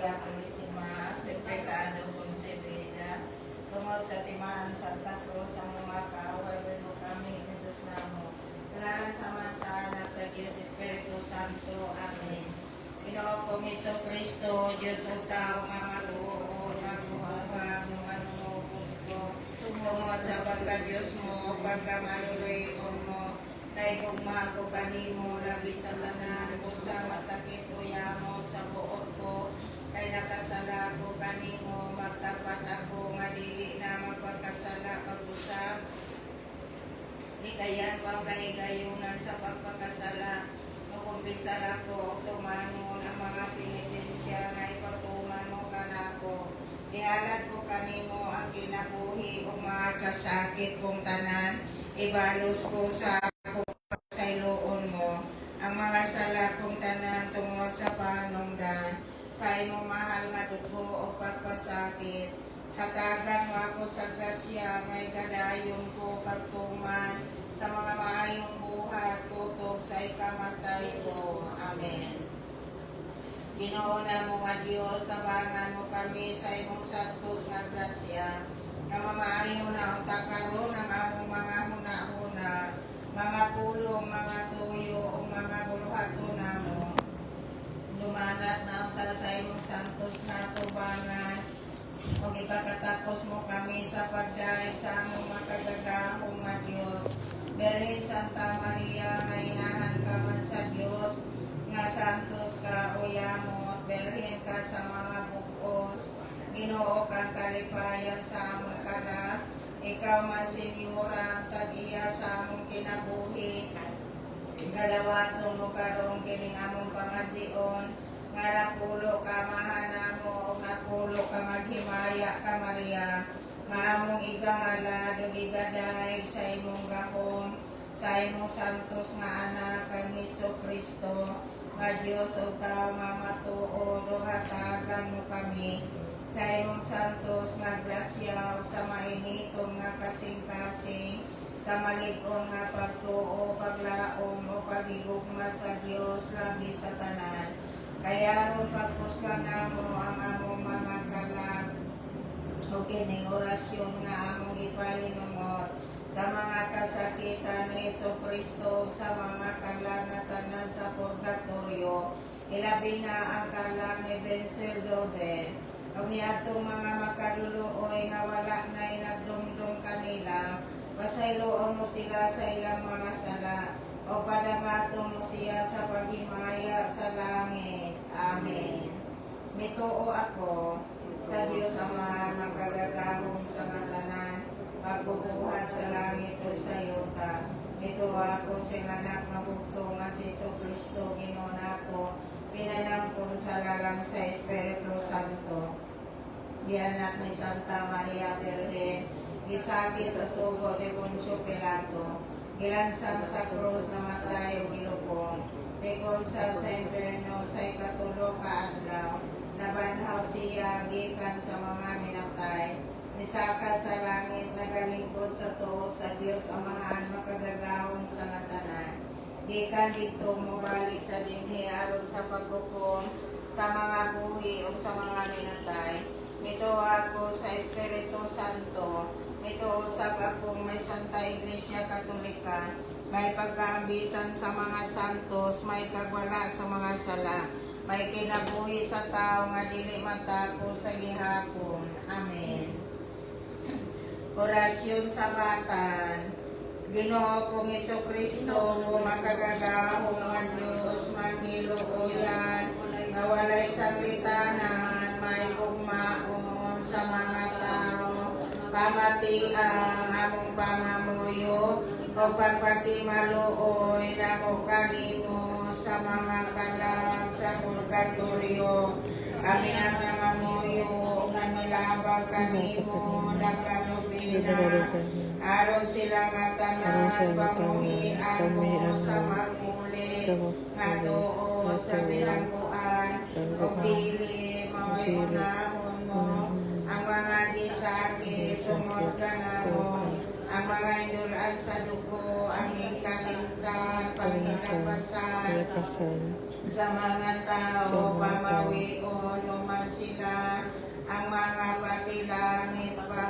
Maria Purisima, Secretado Concebida, tungod sa timaan Santa Cruz ang mga kaaway mo kami, Jesus namo. Salamat sa anak sa Diyos Espiritu Santo. Amen. Ginoo kong Hesus Kristo, Diyos o tao nga magbuod, magbubuhag, manunubos ko, tungod sa pagka-Diyos mo, pagka-manuloy mo, naigugma ko kanimo, labi sa tanan, busa masakit o yamot sa buot ko, kay nakasala ko kanimo, magtapat ako, nga dili na magpagkasala pag-usap, ikayan ko ang kahigayunan sa pagpagkasala, kumpisar ako, tumanon ang mga pinitensya na ipatuman mo kanako. Ihalad ko kanimo ang kinabuhi o mga kasakit kong tanan, ibalos ko sa sayloon mo ang mga sala kong tanan tungod sa panungdan, sa imong mahal nga dugo o pagpasakit. Hatagan mo ako sa grasya, ngay gadayon ko pagtuman sa mga maayong buhat, tutok sa ikamatay ko. Amen. Ginoo na mo nga Diyos, tabangan mo kami sa imong santos nga grasya, nga mamaayo na ang takaron ng among mga huna-huna, mga pulong, mga tuyo, o mga buluhato na mo. Lumanat na ang sa imong santos nga tubangan, o ipakatapos mo kami sa pagdaig sa among makagagahong nga Diyos. Birhen Santa Maria, nga inahan ka man sa Diyos, nga santos ka o yamot, birhen ka sa mga bugos, Ginoo kang kalipayan sa among kala, ikaw man Senyora, tag-iya sa among kinabuhi, galawaton mo karong kining among pangadzion, nga napulo ka mahanamo, napulo ka maghimaya ka Maria, nga among igahala, dugigaday sa imong gahom, sa imong santos nga anak, kang Hesus Kristo, nga Diyos o tao nga matuod, o hatagan mo kami, sa imong santos nga grasya, o sa mainitong nga kasing-kasing, sa malig-on nga pagtuo, paglaom, o pagigugma sa Diyos, labi sa tanan. Kaya ron pagpusla na mo ang among mga kalag, o kining orasyon nga among ipahinumot sa mga kasakitan ni Hesus Kristo, sa mga kalangatanan sa purgatorio, ilabi na ang kalang ni Benseldoben, o niadtong mga makaluluoy nga wala na'y nagdumdum kanila, pasayloon mo sila sa ilang mga sala, o padangaton mo siya sa paghimaya sa langit. Amen. Mituo ako sa Diyos Ama, magagagahong sa tanan, magbubuhat sa langit o sa yuta. Mituo ako sa anak nga bugto nga si Hesus Kristo, Ginoo nato, pinanampun sa lalang sa Espiritu Santo. Di anak ni Santa Maria Virgen, gisakit sa sugo ni Poncio Pilato, gilansang sa krus na matay o gilubong, pikonsal sa imperno sa ikatulo ka adlaw, nabanhaw siya gikan sa mga minatay, nisaka sa langit, nagalingkod sa tuo sa Diyos Amahan, makagagahong sa ngatanan. Gikan dito mobalik sa dinhi aron sa paghukom sa mga buhi o sa mga minatay. Mito ako sa Espiritu Santo, mito usab akong may Santa Iglesia Katolika, may pagkaambitan sa mga santos, may kagwala sa mga sala, may kinabuhi sa tao nga dili matako sa gihapon. Amen. Orasyon sa batan. Ginoo kong Hesus Kristo, makagagahong nga Diyos, magniluoyan, nga walay sanglitanan, may ugmaon sa mga tao, pamati ang among pangamuyo, o pagpatimaluoy na ko kanimo sa mga kalag sa purgatorio. Kami ang nangamuyo, nangilabag kanimo, nagkanubina, aron sila nga tanan, pamuhian mo sa magmuli, nga tuod sa bilangguan, o dili mo'y unahon mo, ang mga gisakit, sumod ka na mo, ang mga indulan sa dugo, ang ikalimtan, paghilapasan, sa mga tao, pamawion, lumansi kilangit pa